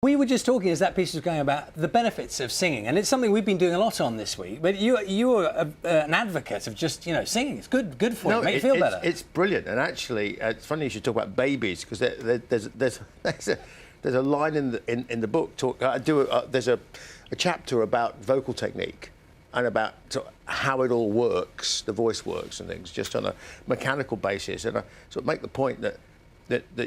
We were just talking as that piece was going about the benefits of singing, and it's something we've been doing a lot on this week. But you are an advocate of just singing. It's good for you. Make you feel better. It's brilliant, and actually, it's funny you should talk about babies because there's a line in the book. There's a chapter about vocal technique and about how it all works, the voice works and things, just on a mechanical basis. And I sort of make the point that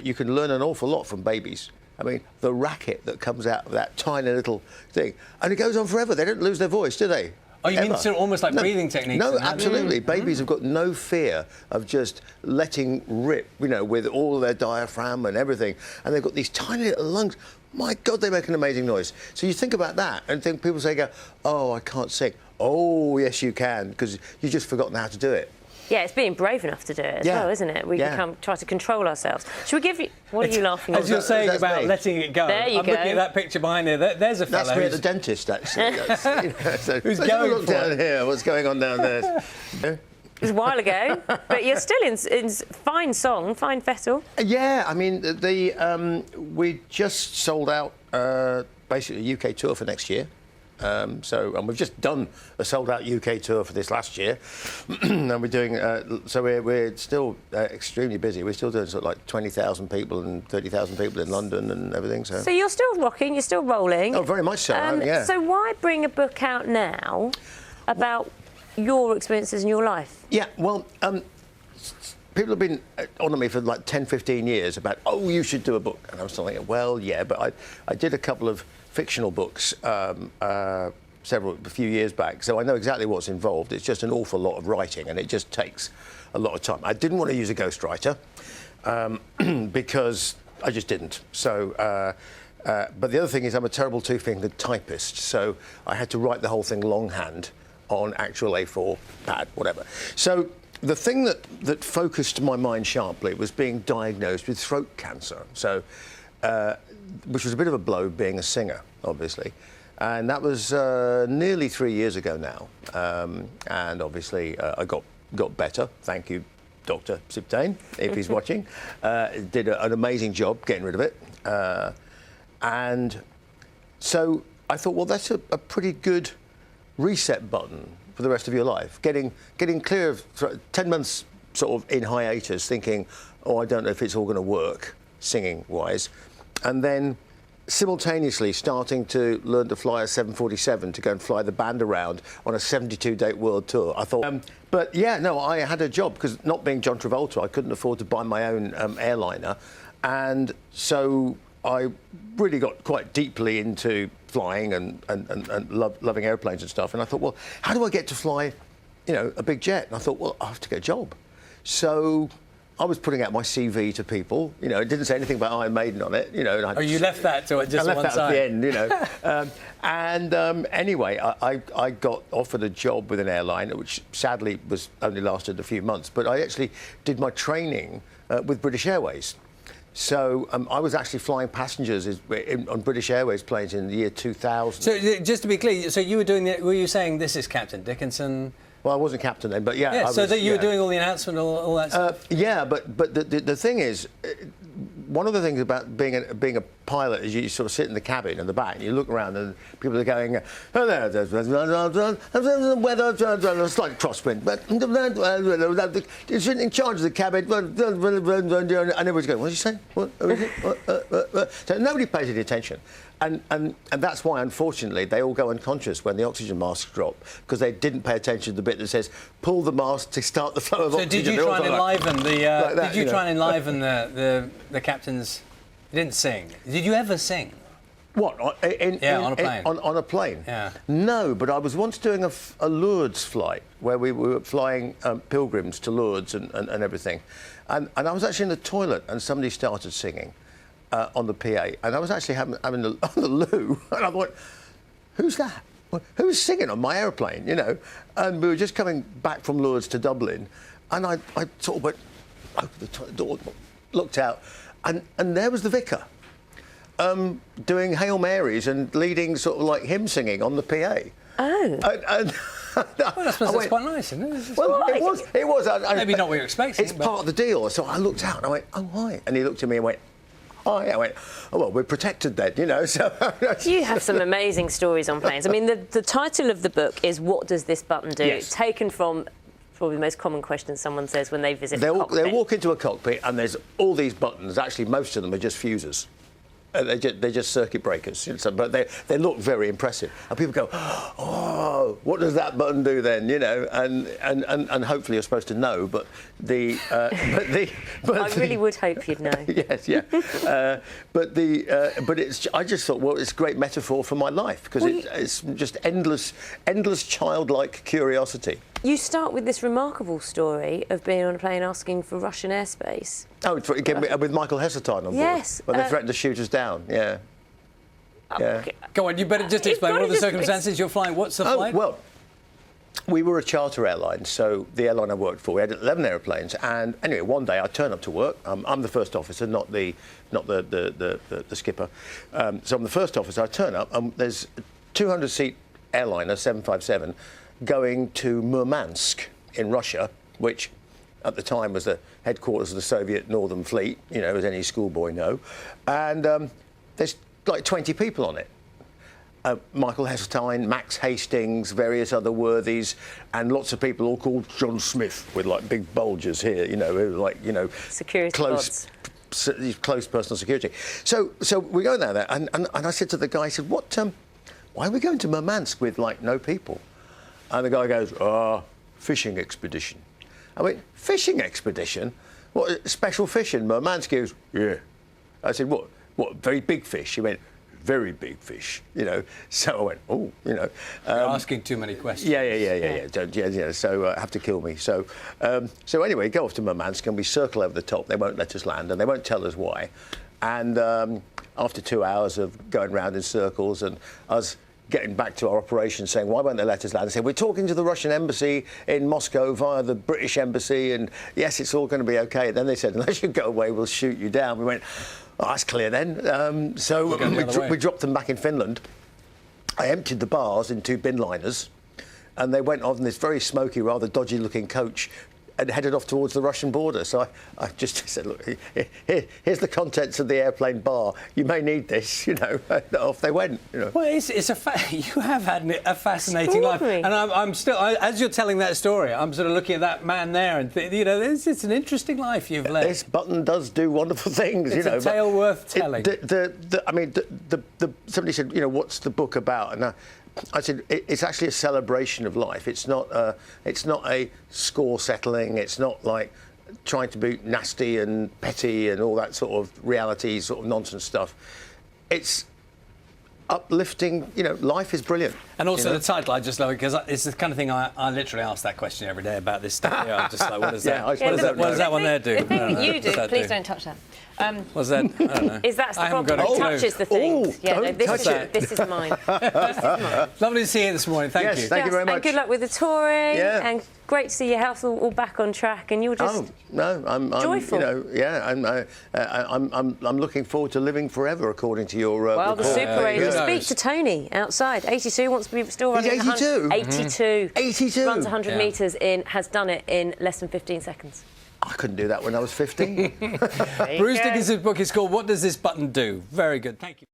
you can learn an awful lot from babies. I mean, the racket that comes out of that tiny little thing, and it goes on forever. They don't lose their voice, do they? Oh, you mean sort of almost like breathing techniques? No, absolutely. Babies have got no fear of just letting rip, with all their diaphragm and everything. And they've got these tiny little lungs. My God, they make an amazing noise. So you think about that and think people say, oh, I can't sing. Oh, yes, you can, because you've just forgotten how to do it. Yeah, it's being brave enough to do it as well, isn't it? We try to control ourselves. Should we give you... What are you laughing at? As you're saying about letting it go. There you I'm go. looking at that picture behind there. There's a fellow. That's me at the dentist, actually. So who's going look down here. What's going on down there? It was a while ago, but you're still in fine song, fine fettle. Yeah, I mean, we just sold out basically a UK tour for next year. And we've just done a sold-out UK tour for this last year, and we're doing. So we're still extremely busy. We're still doing sort of like 20,000 people and 30,000 people in London and everything. So you're still rocking, you're still rolling. Oh, very much so. Yeah. So why bring a book out now about your experiences in your life? Yeah. Well, people have been on me for like 10, 15 years about, oh, you should do a book, and I was thinking, well, yeah, but I did a couple of fictional books a few years back, so I know exactly what's involved. It's just an awful lot of writing, and it just takes a lot of time. I didn't want to use a ghostwriter because I just didn't. So, but the other thing is I'm a terrible two-fingered typist, so I had to write the whole thing longhand on actual A4 pad, whatever. So the thing that focused my mind sharply was being diagnosed with throat cancer. So. Which was a bit of a blow, being a singer, obviously. And that was nearly 3 years ago now. And obviously, I got better. Thank you, Dr. Siptain, if he's watching. Did an amazing job getting rid of it. And so I thought, well, that's a pretty good reset button for the rest of your life. Getting clear of 10 months sort of in hiatus, thinking, oh, I don't know if it's all going to work, singing-wise. And then simultaneously starting to learn to fly a 747 to go and fly the band around on a 72-date world tour. I thought, but yeah, no, I had a job because not being John Travolta, I couldn't afford to buy my own airliner. And so I really got quite deeply into flying and loving airplanes and stuff. And I thought, well, how do I get to fly, a big jet? And I thought, well, I have to get a job. So I was putting out my CV to people. It didn't say anything about Iron Maiden on it. And you left that to just I left one that side. At the end. Anyway, I got offered a job with an airline, which sadly only lasted a few months. But I actually did my training with British Airways. So I was actually flying passengers on British Airways planes in the year 2000. So just to be clear, so you were were you saying this is Captain Dickinson? Well, I wasn't captain then, but yeah. Yeah, so that you were doing all the announcement, all that stuff? Yeah, but the thing is, one of the things about being a pilot is you sort of sit in the cabin in the back and you look around and people are going, oh, there's weather, a slight crosswind, but it's in charge of the cabin, and everybody's going, what did you say? What? So nobody pays any attention. And that's why, unfortunately, they all go unconscious when the oxygen masks drop, because they didn't pay attention to the bit that says, pull the mask to start the flow of oxygen. So did you try and enliven the captain's... You didn't sing. Did you ever sing? What? On a plane? On a plane? Yeah. No, but I was once doing a Lourdes flight where we were flying pilgrims to Lourdes and everything. And I was actually in the toilet and somebody started singing. On the PA, and I was actually having on the loo, and I thought, who's that? Who's singing on my aeroplane, And we were just coming back from Lourdes to Dublin, and I sort of went, opened the toilet door, looked out, and there was the vicar, doing Hail Marys and leading sort of like hymn singing on the PA. Oh. Well, I suppose that's quite nice, isn't it? Well, it was. Maybe not what you're expecting. It's part of the deal. So I looked out and I went, oh, hi. And he looked at me and went, Oh, yeah. I went, oh, well, we're protected then, you know. So you have some amazing stories on planes. I mean, the title of the book is "What Does This Button Do?" Yes. Taken from probably the most common question someone says when they visit the cockpit. They'll walk into a cockpit and there's all these buttons. Actually, most of them are just fuses. They're just circuit breakers, you know, but they look very impressive. And people go, oh, what does that button do then? You know, and hopefully you're supposed to know, but I really would hope you'd know. Yes, yeah. But it's. I just thought, well, it's a great metaphor for my life because it's just endless childlike curiosity. You start with this remarkable story of being on a plane asking for Russian airspace. Oh, with Michael Heseltine on board. Yes. When they threatened to shoot us down, yeah. Okay. Go on, you better just explain. What are the circumstances you're flying? What's the flight? Well, we were a charter airline, so the airline I worked for, we had 11 airplanes, and anyway, one day I turn up to work. I'm the first officer, not the skipper. So I'm the first officer. I turn up, and there's a 200-seat airliner, 757, going to Murmansk in Russia, which at the time was the headquarters of the Soviet Northern Fleet, you know, as any schoolboy know. And there's like 20 people on it. Michael Heseltine, Max Hastings, various other worthies, and lots of people all called John Smith with like big bulges here, you know, like, you know, security close personal security. So we go there, and I said to the guy, I said, why are we going to Murmansk with like no people? And the guy goes, fishing expedition. I went, fishing expedition? What, special fishing? Murmansk? He goes, yeah. I said, what, very big fish? He went, very big fish, you know. So I went, oh, you know. You're asking too many questions. Yeah. So have to kill me. So anyway, go off to Murmansk and we circle over the top. They won't let us land and they won't tell us why. And after 2 hours of going round in circles and us getting back to our operation saying, why won't they let us land? They said, we're talking to the Russian embassy in Moscow via the British embassy, and yes, it's all going to be OK. Then they said, unless you go away, we'll shoot you down. We went, oh, that's clear then. So we dropped them back in Finland. I emptied the bars in 2 bin liners, and they went on this very smoky, rather dodgy-looking coach and headed off towards the Russian border. So I just said, look, here's the contents of the airplane bar. You may need this, you know. Off they went, you know. Well, you have had a fascinating life. And I'm still, as you're telling that story, I'm sort of looking at that man there and, you know, it's an interesting life you've led. This button does do wonderful things, it's you know. It's a tale worth telling. Somebody said, you know, what's the book about? And I said, it's actually a celebration of life. It's not a score settling. It's not like trying to be nasty and petty and all that sort of reality sort of nonsense stuff. It's uplifting, you know, life is brilliant. And also, you know? the title, I just love it because it's the kind of thing I literally ask that question every day about this stuff. I'm just like, what does that? What does that one there do? The thing that you do, please don't touch that. What's that? I don't know. Is that the problem? It touches the thing. This is mine. Lovely to see you this morning. Thank you. Thank you very much. And good luck with the touring. Yeah. And great to see your house all back on track. And you're just I'm joyful. You know, yeah. I'm looking forward to living forever, according to your. Well, the Super Agent. Speak to Tony outside. 82 wants to be still running. He's 82. 82. 82. Runs 100 metres has done it in less than 15 seconds. I couldn't do that when I was 15. Bruce Dickinson's book is called What Does This Button Do? Very good. Thank you.